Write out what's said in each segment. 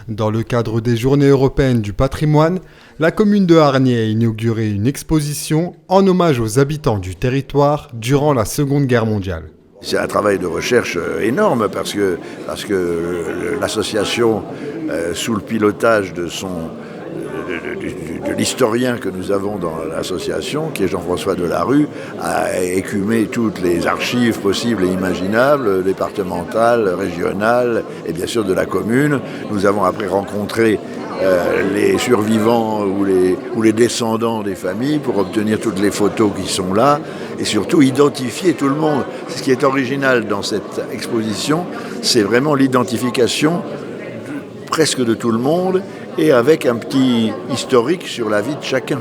Dans le cadre des Journées européennes du patrimoine, la commune de Hargnies a inauguré une exposition en hommage aux habitants du territoire durant la Seconde Guerre mondiale. C'est un travail de recherche énorme parce que l'association, sous le pilotage de l'historien que nous avons dans l'association, qui est Jean-François Delarue, a écumé toutes les archives possibles et imaginables, départementales, régionales et bien sûr de la commune. Nous avons après rencontré les survivants ou les descendants des familles pour obtenir toutes les photos qui sont là et surtout identifier tout le monde. Ce qui est original dans cette exposition, c'est vraiment l'identification presque de tout le monde et avec un petit historique sur la vie de chacun.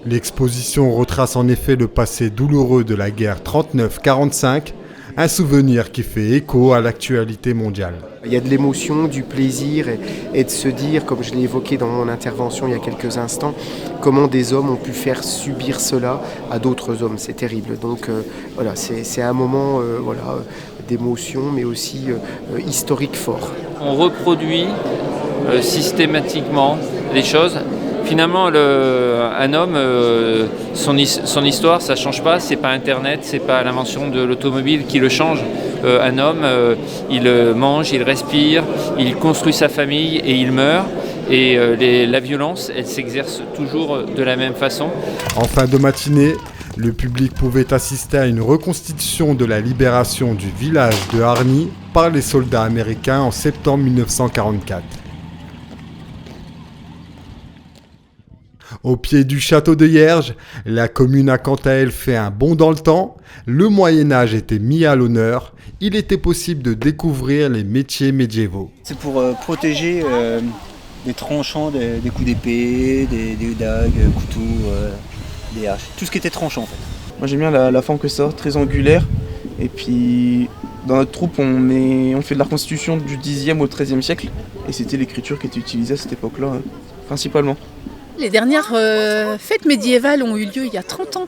L'exposition retrace en effet le passé douloureux de la guerre 39-45, un souvenir qui fait écho à l'actualité mondiale. Il y a de l'émotion, du plaisir et de se dire, comme je l'ai évoqué dans mon intervention il y a quelques instants, comment des hommes ont pu faire subir cela à d'autres hommes. C'est terrible. Donc voilà, c'est un moment d'émotion mais aussi historique fort. On reproduit systématiquement les choses. Finalement, un homme, son histoire, ça ne change pas. C'est pas Internet, c'est pas l'invention de l'automobile qui le change. Un homme, il mange, il respire, il construit sa famille et il meurt. Et la violence, elle s'exerce toujours de la même façon. En fin de matinée, le public pouvait assister à une reconstitution de la libération du village de Hargnies par les soldats américains en septembre 1944. Au pied du château de Hierges, la commune a quant à elle fait un bond dans le temps. Le Moyen-Âge était mis à l'honneur. Il était possible de découvrir les métiers médiévaux. C'est pour protéger des tranchants, des coups d'épée, des dagues, couteaux, des haches. Tout ce qui était tranchant en fait. Moi j'aime bien la forme que ça, très angulaire. Et puis dans notre troupe on fait de la reconstitution du 10e au 13e siècle. Et c'était l'écriture qui était utilisée à cette époque-là, principalement. Les dernières fêtes médiévales ont eu lieu il y a 30 ans.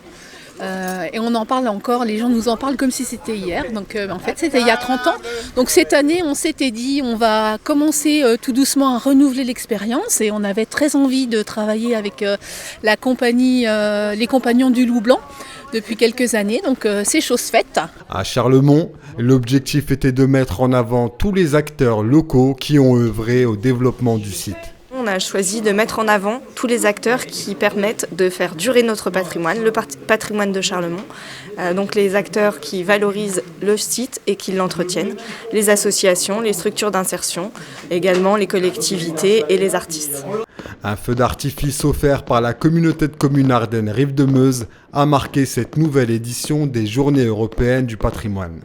Et on en parle encore, les gens nous en parlent comme si c'était hier. Donc en fait c'était il y a 30 ans. Donc cette année on s'était dit on va commencer tout doucement à renouveler l'expérience. Et on avait très envie de travailler avec la compagnie Les Compagnons du Loup Blanc depuis quelques années. Donc c'est chose faite. À Charlemont, l'objectif était de mettre en avant tous les acteurs locaux qui ont œuvré au développement du site. On a choisi de mettre en avant tous les acteurs qui permettent de faire durer notre patrimoine, le patrimoine de Charlemont. Donc les acteurs qui valorisent le site et qui l'entretiennent, les associations, les structures d'insertion, également les collectivités et les artistes. Un feu d'artifice offert par la communauté de communes Ardennes Rive de Meuse a marqué cette nouvelle édition des Journées européennes du patrimoine.